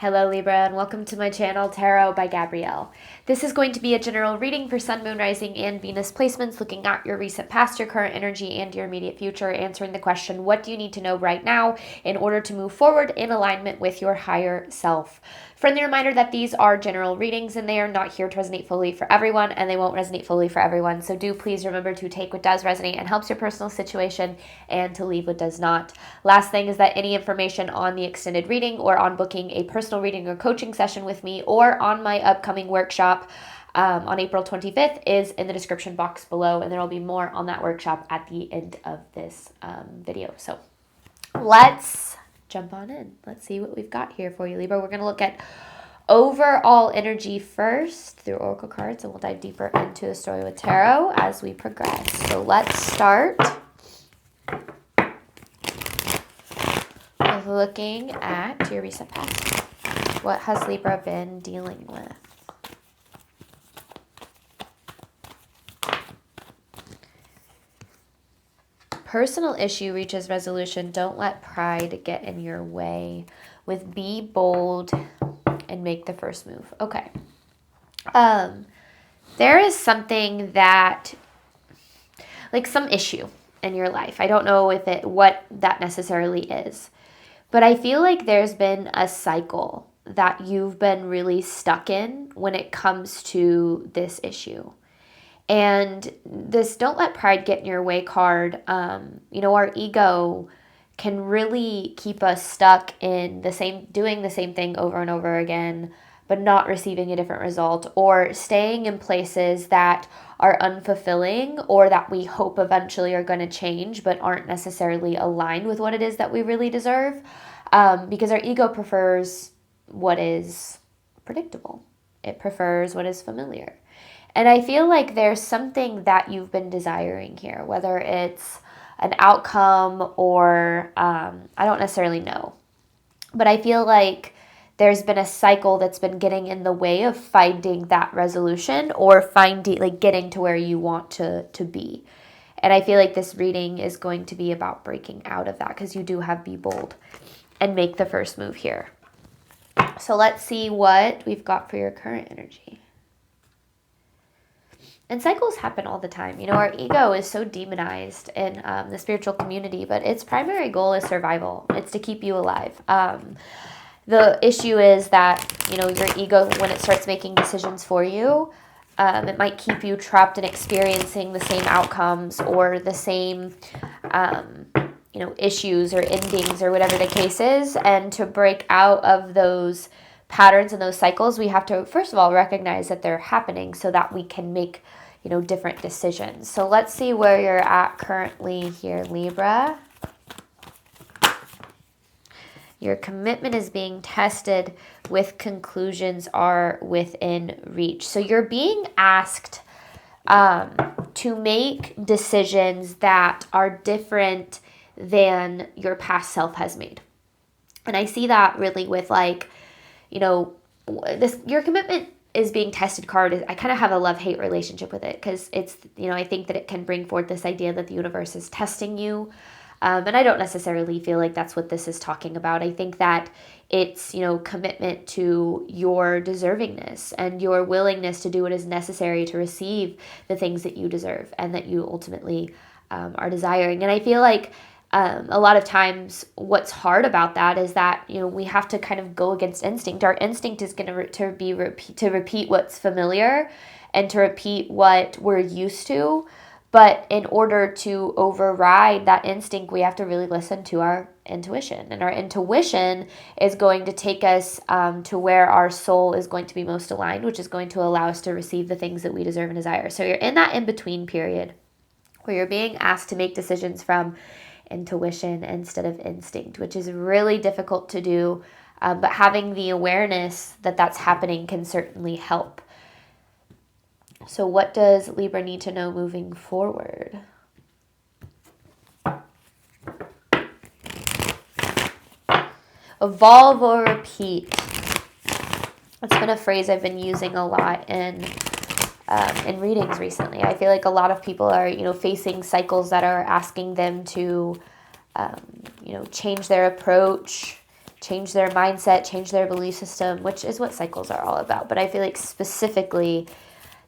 Hello Libra and welcome to my channel Tarot by Gabrielle. This is going to be a general reading for Sun, Moon, Rising, and Venus placements, looking at your recent past, your current energy, and your immediate future, answering the question, what do you need to know right now in order to move forward in alignment with your higher self? Friendly reminder that these are general readings and they are not here to resonate fully for everyone, and they won't resonate fully for everyone. So do please remember to take what does resonate and helps your personal situation and to leave what does not. Last thing is that any information on the extended reading or on booking a personal reading or coaching session with me or on my upcoming workshop on April 25th is in the description box below, and there will be more on that workshop at the end of this video. So let's jump on in. Let's see what we've got here for you, Libra. We're going to look at overall energy first through oracle cards, and we'll dive deeper into the story with tarot as we progress. So let's start with looking at your recent past. What has Libra been dealing with? Personal issue reaches resolution. Don't let pride get in your way. With be bold and make the first move. Okay. There is something that, like some issue in your life. I don't know what that necessarily is, but I feel like there's been a cycle that you've been really stuck in when it comes to this issue. And this don't let pride get in your way card, our ego can really keep us stuck in doing the same thing over and over again, but not receiving a different result, or staying in places that are unfulfilling or that we hope eventually are going to change, but aren't necessarily aligned with what it is that we really deserve, because our ego prefers what is predictable. It prefers what is familiar. And I feel like there's something that you've been desiring here, whether it's an outcome or I don't necessarily know. But I feel like there's been a cycle that's been getting in the way of finding that resolution or getting to where you want to be. And I feel like this reading is going to be about breaking out of that, because you do have be bold and make the first move here. So let's see what we've got for your current energy. And cycles happen all the time. Our ego is so demonized in the spiritual community, but its primary goal is survival. It's to keep you alive. The issue is that, your ego, when it starts making decisions for you, it might keep you trapped in experiencing the same outcomes or the same, issues or endings or whatever the case is. And to break out of those patterns and those cycles, we have to, first of all, recognize that they're happening so that we can make different decisions. So let's see where you're at currently here, Libra. Your commitment is being tested with conclusions are within reach. So you're being asked to make decisions that are different than your past self has made. And I see that really with your commitment is being tested card. I kind of have a love-hate relationship with it, because it's, I think that it can bring forth this idea that the universe is testing you. And I don't necessarily feel like that's what this is talking about. I think that it's, commitment to your deservingness and your willingness to do what is necessary to receive the things that you deserve and that you ultimately are desiring. And I feel like a lot of times what's hard about that is that, we have to kind of go against instinct. Our instinct is going to repeat what's familiar and to repeat what we're used to. But in order to override that instinct, we have to really listen to our intuition. And our intuition is going to take us to where our soul is going to be most aligned, which is going to allow us to receive the things that we deserve and desire. So you're in that in-between period where you're being asked to make decisions from intuition instead of instinct, which is really difficult to do, but having the awareness that that's happening can certainly help. So what does Libra need to know moving forward? Evolve or repeat. That's been a phrase I've been using a lot in readings recently. I feel like a lot of people are, facing cycles that are asking them to, change their approach, change their mindset, change their belief system, which is what cycles are all about. But I feel like specifically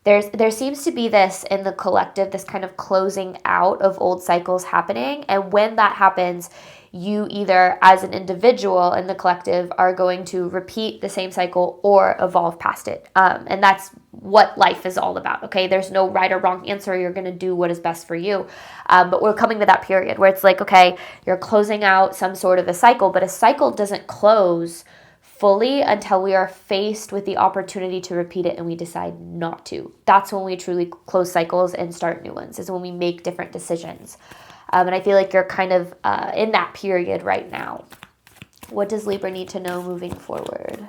there seems to be this in the collective, this kind of closing out of old cycles happening. And when that happens, you either as an individual in the collective are going to repeat the same cycle or evolve past it. And that's what life is all about, okay? There's no right or wrong answer. You're going to do what is best for you. But we're coming to that period where it's like, okay, you're closing out some sort of a cycle, but a cycle doesn't close fully until we are faced with the opportunity to repeat it and we decide not to. That's when we truly close cycles and start new ones, is when we make different decisions. And I feel like you're kind of in that period right now. What does Libra need to know moving forward?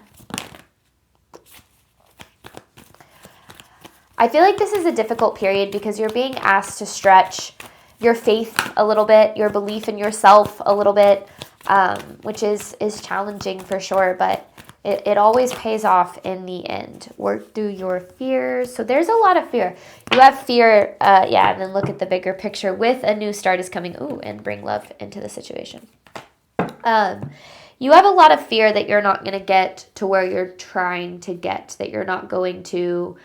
I feel like this is a difficult period because you're being asked to stretch your faith a little bit, your belief in yourself a little bit, which is challenging for sure, but it always pays off in the end. Work through your fears. So there's a lot of fear. You have fear, and then look at the bigger picture. With a new start is coming, and bring love into the situation. You have a lot of fear that you're not going to get to where you're trying to get, that you're not going to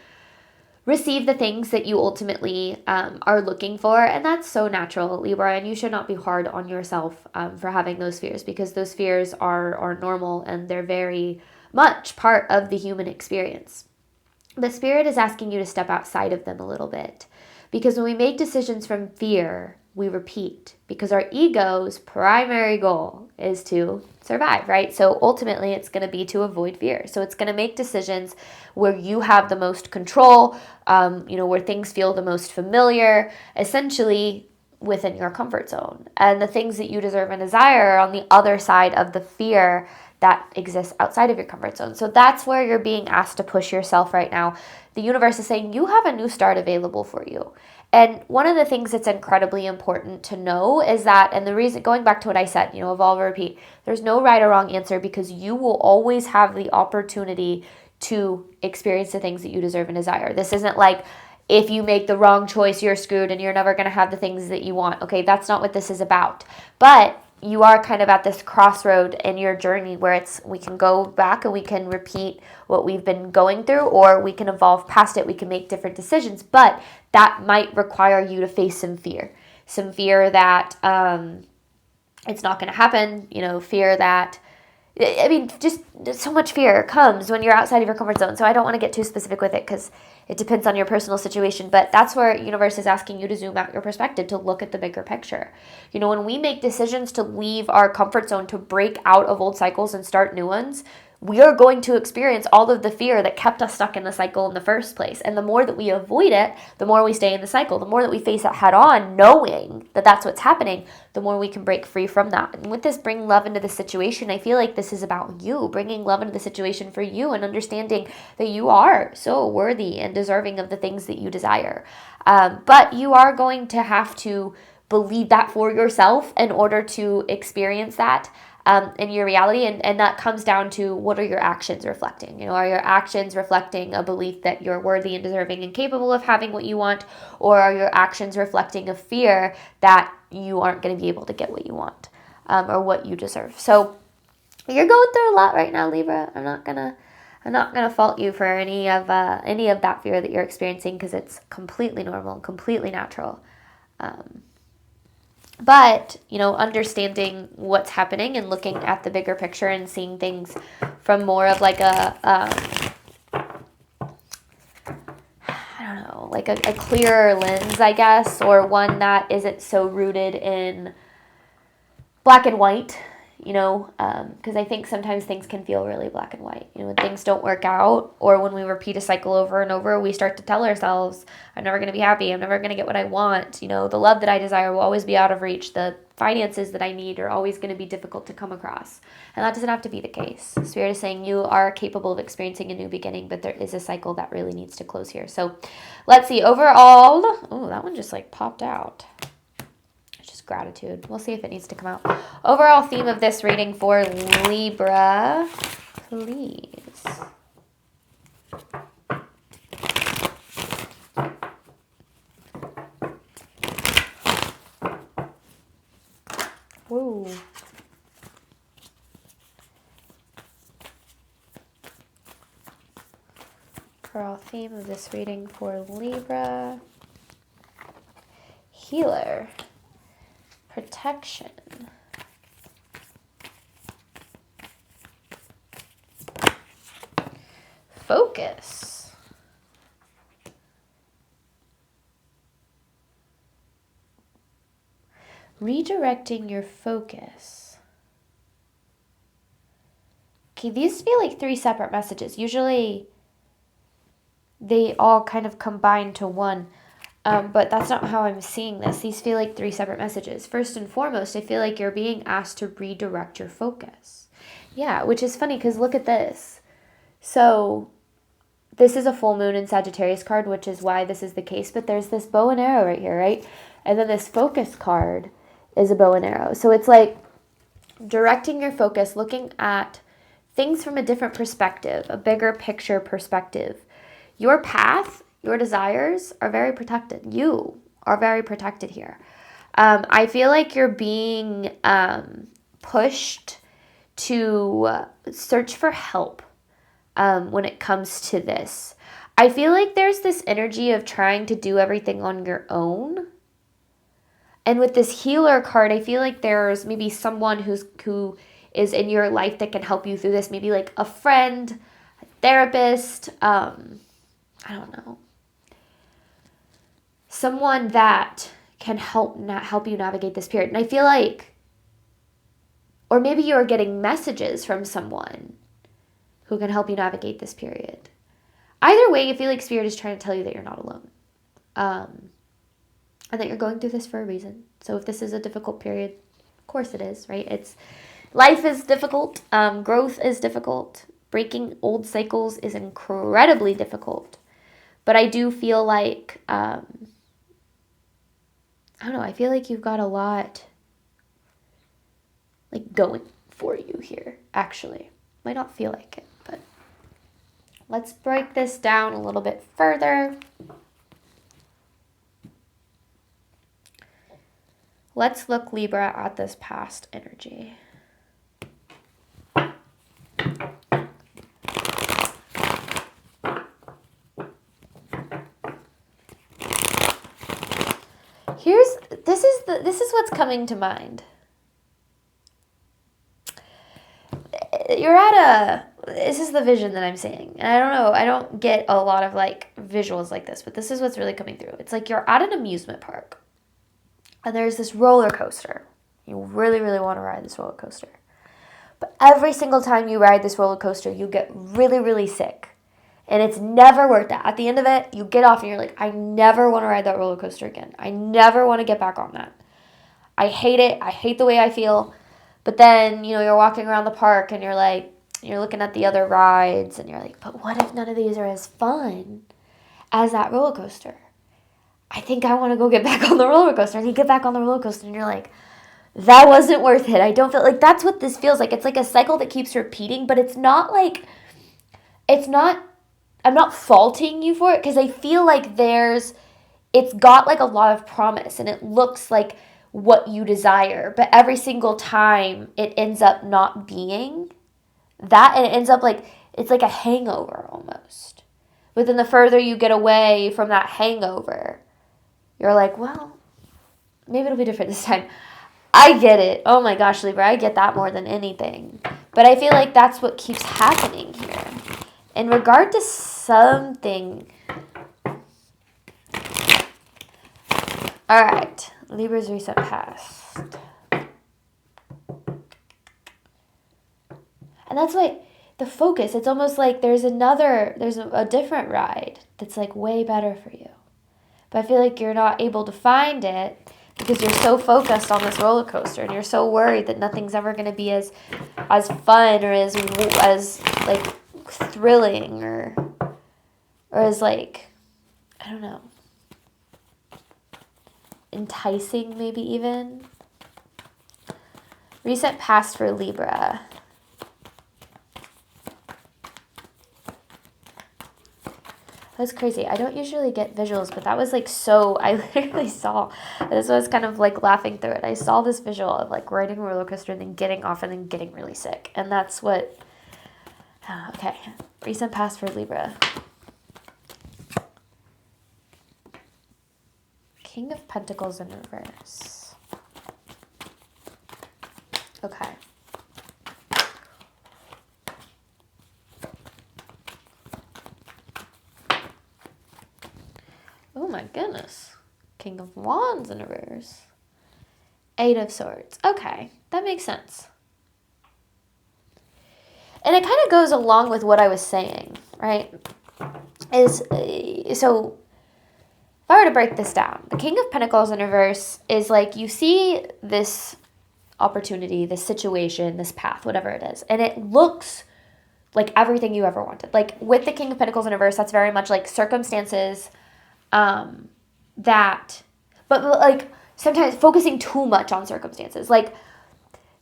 receive the things that you ultimately are looking for. And that's so natural, Libra, and you should not be hard on yourself for having those fears, because those fears are normal and they're very much part of the human experience. The Spirit is asking you to step outside of them a little bit, because when we make decisions from fear, we repeat, because our ego's primary goal is to survive, right? So ultimately it's going to be to avoid fear. So it's going to make decisions where you have the most control, where things feel the most familiar, essentially within your comfort zone. And the things that you deserve and desire are on the other side of the fear that exists outside of your comfort zone. So that's where you're being asked to push yourself right now. The universe is saying you have a new start available for you. And one of the things that's incredibly important to know is that, and the reason, going back to what I said, evolve or repeat, there's no right or wrong answer, because you will always have the opportunity to experience the things that you deserve and desire. This isn't like, if you make the wrong choice, you're screwed and you're never going to have the things that you want. Okay, that's not what this is about. But you are kind of at this crossroad in your journey where we can go back and we can repeat what we've been going through, or we can evolve past it. We can make different decisions, but that might require you to face some fear that it's not going to happen, fear that, just so much fear comes when you're outside of your comfort zone. So I don't want to get too specific with it because it depends on your personal situation, but that's where universe is asking you to zoom out your perspective, to look at the bigger picture. When we make decisions to leave our comfort zone, to break out of old cycles and start new ones, we are going to experience all of the fear that kept us stuck in the cycle in the first place. And the more that we avoid it, the more we stay in the cycle. The more that we face it head on, knowing that that's what's happening, the more we can break free from that. And with this, bring love into the situation. I feel like this is about you, bringing love into the situation for you, and understanding that you are so worthy and deserving of the things that you desire. But you are going to have to believe that for yourself in order to experience that in your reality. And that comes down to, what are your actions reflecting? Are your actions reflecting a belief that you're worthy and deserving and capable of having what you want? Or are your actions reflecting a fear that you aren't going to be able to get what you want or what you deserve? So you're going through a lot right now, Libra. I'm not gonna fault you for any of that fear that you're experiencing, because it's completely normal and completely natural. But, understanding what's happening and looking at the bigger picture and seeing things from more of like a clearer lens, I guess, or one that isn't so rooted in black and white, because I think sometimes things can feel really black and white. When things don't work out, or when we repeat a cycle over and over, we start to tell ourselves, I'm never going to be happy. I'm never going to get what I want. The love that I desire will always be out of reach. The finances that I need are always going to be difficult to come across. And that doesn't have to be the case. Spirit is saying you are capable of experiencing a new beginning, but there is a cycle that really needs to close here. So let's see. Overall, that one just popped out. Gratitude. We'll see if it needs to come out. Overall theme of this reading for Libra, please. Whoa. overall theme of this reading for Libra. Healer. Protection. Focus. Redirecting your focus. Okay, these feel like 3 separate messages. Usually they all kind of combine to one, but that's not how I'm seeing this. These feel like 3 separate messages. First and foremost, I feel like you're being asked to redirect your focus. Yeah, which is funny because look at this. So this is a full moon in Sagittarius card, which is why this is the case. But there's this bow and arrow right here, right? And then this focus card is a bow and arrow. So it's like directing your focus, looking at things from a different perspective, a bigger picture perspective. Your path, your desires are very protected. You are very protected here. I feel like you're being pushed to search for help. When it comes to this, I feel like there's this energy of trying to do everything on your own. And with this healer card, I feel like there's maybe someone who is in your life that can help you through this. Maybe like a friend, a therapist, I don't know. Someone that can help you navigate this period. And I feel like, or maybe you're getting messages from someone who can help you navigate this period. Either way, I feel like Spirit is trying to tell you that you're not alone. And that you're going through this for a reason. So if this is a difficult period, of course it is, right? Life is difficult. Growth is difficult. Breaking old cycles is incredibly difficult. But I do feel like, I don't know, I feel like you've got a lot like going for you here, actually. Might not feel like it, but let's break this down a little bit further. Let's look, Libra, at this past energy. This is what's coming to mind. This is the vision that I'm seeing. And I don't know, I don't get a lot of like visuals like this, but this is what's really coming through. It's like you're at an amusement park and there's this roller coaster. You really, really want to ride this roller coaster. But every single time you ride this roller coaster, you get really, really sick. And it's never worked out. At the end of it, you get off and you're like, I never want to ride that roller coaster again. I never want to get back on that. I hate it. I hate the way I feel. But then, you're walking around the park and you're looking at the other rides and you're like, but what if none of these are as fun as that roller coaster? I think I want to go get back on the roller coaster. And you get back on the roller coaster and you're like, that wasn't worth it. I don't feel like that's what this feels like. It's like a cycle that keeps repeating, but it's not like, I'm not faulting you for it because I feel like it's got like a lot of promise and it looks like what you desire, but every single time it ends up not being that, and it ends up like, it's like a hangover almost. But then the further you get away from that hangover, you're like, well, maybe it'll be different this time. I get it. Oh my gosh, Libra, I get that more than anything. But I feel like that's what keeps happening here. In regard to something. All right, Libra's recent past. And that's why the focus, it's almost like there's a different ride that's like way better for you. But I feel like you're not able to find it because you're so focused on this roller coaster and you're so worried that nothing's ever going to be as fun or as like thrilling or as like, I don't know, enticing maybe even. Recent past for Libra. That's crazy. I don't usually get visuals, but that was like so, I literally saw, this was kind of like laughing through it. I saw this visual of like riding a roller coaster and then getting off and then getting really sick. And that's what, okay. Recent past for Libra. Pentacles in reverse. Okay. Oh my goodness. King of Wands in reverse. Eight of Swords. Okay, that makes sense. And it kind of goes along with what I was saying, right? So if I were to break this down, the King of Pentacles in reverse is like you see this opportunity, this situation, this path, whatever it is, and it looks like everything you ever wanted. Like with the King of Pentacles in reverse, that's very much like circumstances but like sometimes focusing too much on circumstances. Like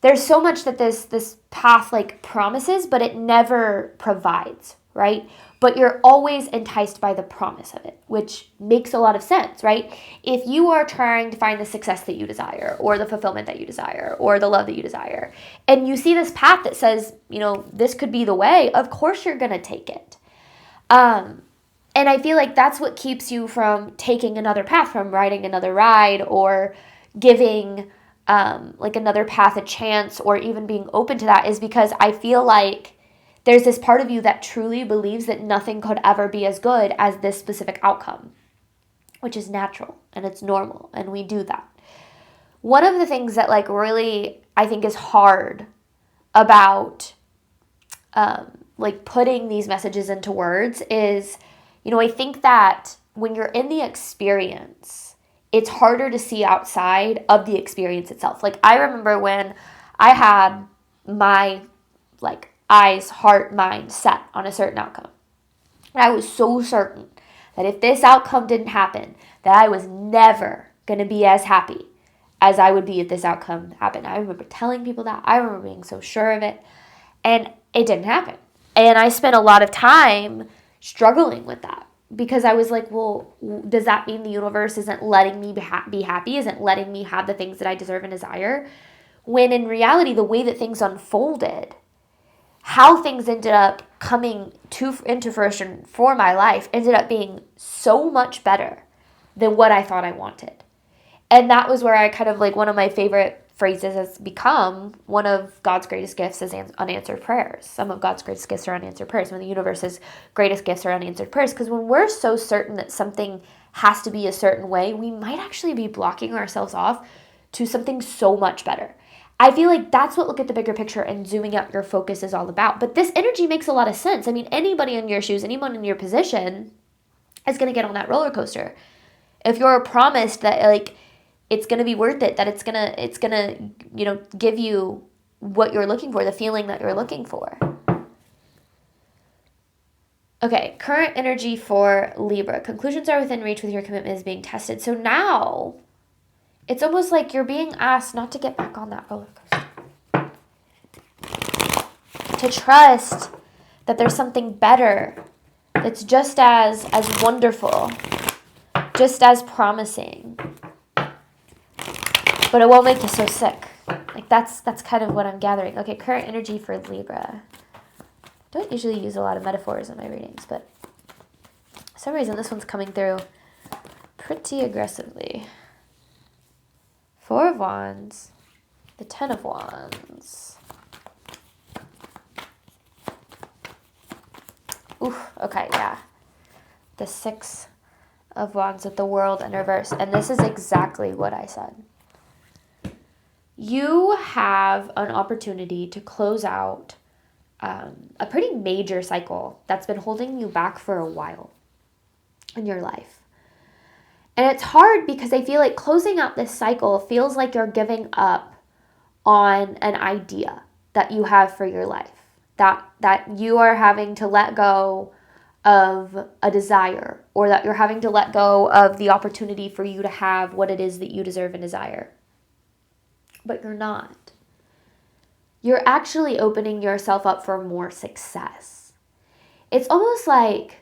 there's so much that this path like promises, but it never provides, right? But you're always enticed by the promise of it, which makes a lot of sense, right? If you are trying to find the success that you desire, or the fulfillment that you desire, or the love that you desire, and you see this path that says, you know, this could be the way, of course you're going to take it. And I feel like that's what keeps you from taking another path, from riding another ride, or giving like another path a chance, or even being open to that, is because I feel like there's this part of you that truly believes that nothing could ever be as good as this specific outcome, which is natural and it's normal, and we do that. One of the things that like really I think is hard about like putting these messages into words is, you know, I think that when you're in the experience, it's harder to see outside of the experience itself. Like I remember when I had my like eyes, heart, mind set on a certain outcome. And I was so certain that if this outcome didn't happen, that I was never going to be as happy as I would be if this outcome happened. I remember telling people that. I remember being so sure of it. And it didn't happen. And I spent a lot of time struggling with that, because I was like, well, does that mean the universe isn't letting me be happy? Isn't letting me have the things that I deserve and desire? When in reality, the way that things unfolded, how things ended up coming into fruition for my life ended up being so much better than what I thought I wanted. And that was where I kind of like, one of my favorite phrases has become, one of God's greatest gifts is unanswered prayers. Some of God's greatest gifts are unanswered prayers. Some of the universe's greatest gifts are unanswered prayers. Because when we're so certain that something has to be a certain way, we might actually be blocking ourselves off to something so much better. I feel like that's what look at the bigger picture and zooming out your focus is all about. But this energy makes a lot of sense. I mean, anybody in your shoes, anyone in your position is going to get on that roller coaster. If you're promised that like it's going to be worth it, that it's going to, you know, give you what you're looking for, the feeling that you're looking for. Okay, current energy for Libra. Conclusions are within reach with your commitment is being tested. So now it's almost like you're being asked not to get back on that roller coaster. To trust that there's something better that's just as wonderful, just as promising. But it won't make you so sick. Like that's kind of what I'm gathering. Okay, current energy for Libra. I don't usually use a lot of metaphors in my readings, but for some reason this one's coming through pretty aggressively. Four of Wands, the Ten of Wands. Oof, okay, yeah. The Six of Wands with the World in reverse. And this is exactly what I said. You have an opportunity to close out a pretty major cycle that's been holding you back for a while in your life. And it's hard because I feel like closing out this cycle feels like you're giving up on an idea that you have for your life, that you are having to let go of a desire, or that you're having to let go of the opportunity for you to have what it is that you deserve and desire. But you're not. You're actually opening yourself up for more success. It's almost like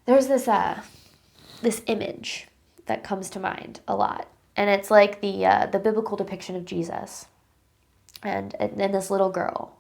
there's this image that comes to mind a lot. And it's like the biblical depiction of Jesus and this little girl.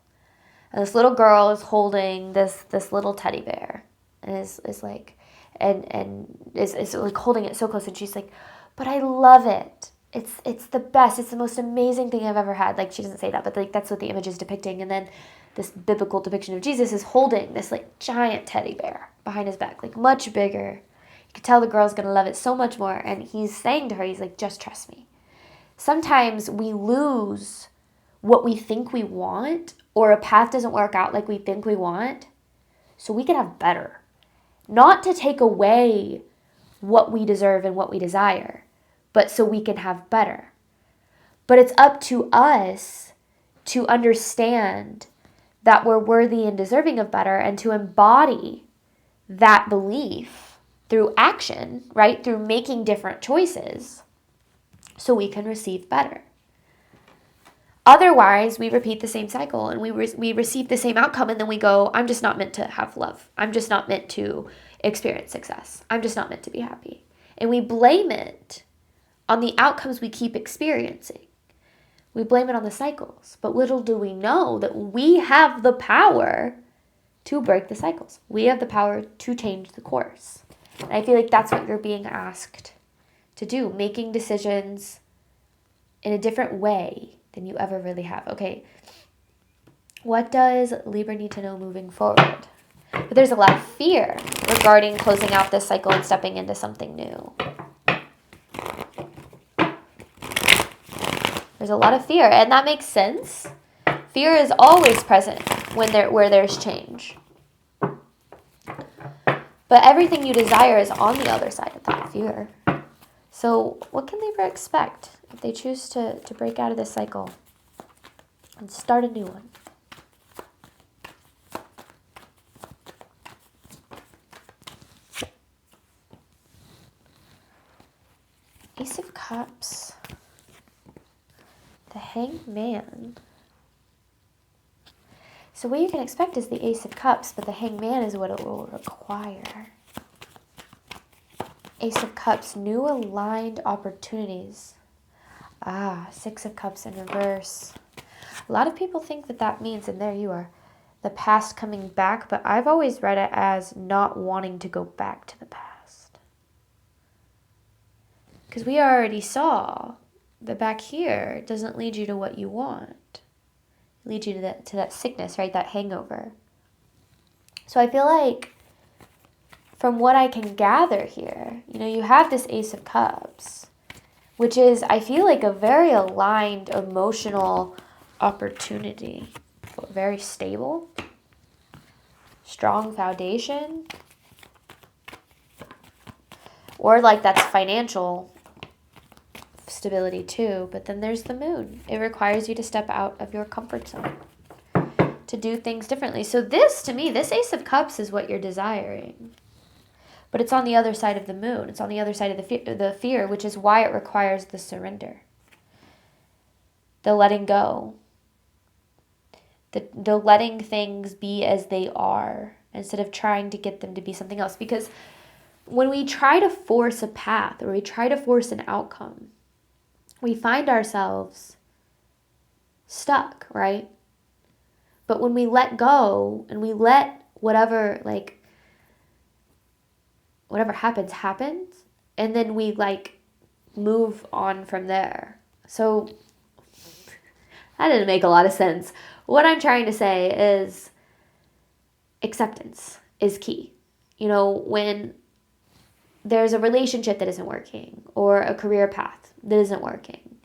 And this little girl is holding this little teddy bear and is like, and is like holding it so close, and she's like, but I love it. It's the best. It's the most amazing thing I've ever had. Like, she doesn't say that, but like that's what the image is depicting. And then this biblical depiction of Jesus is holding this like giant teddy bear behind his back, like much bigger. You can tell the girl's gonna love it so much more. And he's saying to her, he's like, just trust me. Sometimes we lose what we think we want, or a path doesn't work out like we think we want, so we can have better. Not to take away what we deserve and what we desire, but so we can have better. But it's up to us to understand that we're worthy and deserving of better, and to embody that belief through action, right? Through making different choices so we can receive better. Otherwise, we repeat the same cycle, and we receive the same outcome, and then we go, I'm just not meant to have love. I'm just not meant to experience success. I'm just not meant to be happy. And we blame it on the outcomes we keep experiencing. We blame it on the cycles. But little do we know that we have the power to break the cycles. We have the power to change the course. And I feel like that's what you're being asked to do, making decisions in a different way than you ever really have. Okay, what does Libra need to know moving forward? But there's a lot of fear regarding closing out this cycle and stepping into something new. There's a lot of fear, and that makes sense. Fear is always present where there's change. But everything you desire is on the other side of that fear. So what can Libra expect if they choose to break out of this cycle and start a new one? Ace of Cups. The Hanged Man. So what you can expect is the Ace of Cups, but the Hanged Man is what it will require. Ace of Cups, new aligned opportunities. Six of Cups in reverse. A lot of people think that means, and there you are, the past coming back, but I've always read it as not wanting to go back to the past. Because we already saw that back here doesn't lead you to what you want. It leads you to that sickness, right? That hangover. So I feel like, from what I can gather here, you have this Ace of Cups, which is, I feel like, a very aligned emotional opportunity. Very stable, strong foundation, or like that's financial stability too. But then there's the Moon. It requires you to step out of your comfort zone, to do things differently. So this, to me, this Ace of Cups is what you're desiring. But it's on the other side of the Moon. It's on the other side of the fear, which is why it requires the surrender. The letting go. The letting things be as they are, instead of trying to get them to be something else. Because when we try to force a path, or we try to force an outcome, we find ourselves stuck, right? But when we let go, and we let whatever happens, and then we move on from there. So that didn't make a lot of sense. What I'm trying to say is acceptance is key. When there's a relationship that isn't working, or a career path that isn't working,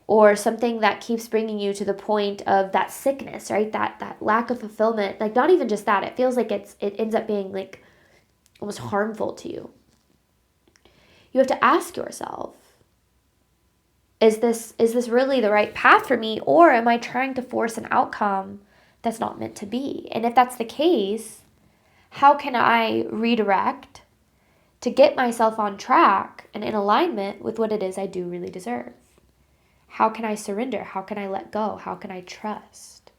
or something that keeps bringing you to the point of that sickness, right? That lack of fulfillment, not even just that, it feels like it ends up being almost harmful to you. You have to ask yourself, is this really the right path for me, or am I trying to force an outcome that's not meant to be? And if that's the case, how can I redirect to get myself on track and in alignment with what it is I do really deserve? How can I surrender? How can I let go? How can I trust?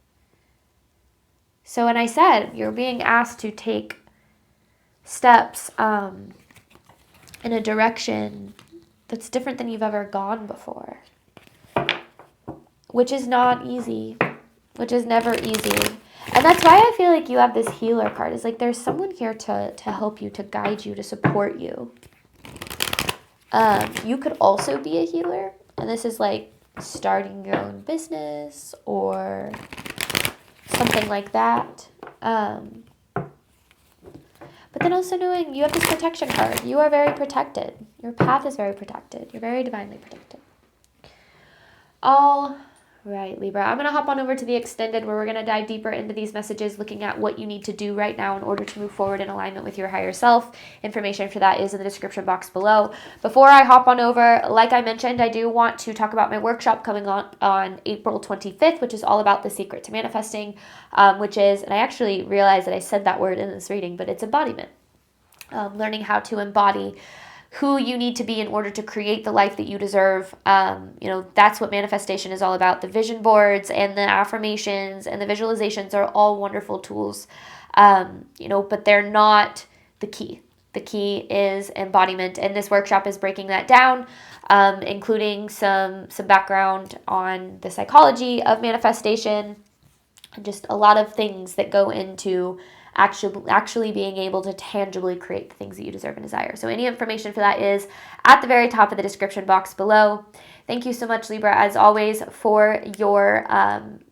So, and I said, you're being asked to take steps in a direction that's different than you've ever gone before, which is not easy, which is never easy. And that's why I feel like you have this healer card. It's like there's someone here to help you, to guide you, to support you. You could also be a healer. And this is like starting your own business or something like that. But then also knowing you have this protection card. You are very protected. Your path is very protected. You're very divinely protected. All right, Libra. I'm going to hop on over to the extended where we're going to dive deeper into these messages, looking at what you need to do right now in order to move forward in alignment with your higher self. Information for that is in the description box below. Before I hop on over, like I mentioned, I do want to talk about my workshop coming on April 25th, which is all about the secret to manifesting, which is, and I actually realized that I said that word in this reading, but it's embodiment. Learning how to embody who you need to be in order to create the life that you deserve. That's what manifestation is all about. The vision boards and the affirmations and the visualizations are all wonderful tools, but they're not the key. The key is embodiment, and this workshop is breaking that down, including some background on the psychology of manifestation, and just a lot of things that go into actually being able to tangibly create the things that you deserve and desire. So any information for that is at the very top of the description box below. Thank you so much, Libra, as always, for your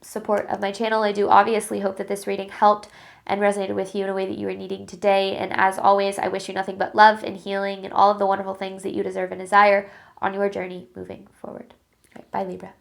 support of my channel. I do obviously hope that this reading helped and resonated with you in a way that you were needing today. And as always, I wish you nothing but love and healing and all of the wonderful things that you deserve and desire on your journey moving forward. All right, bye, Libra.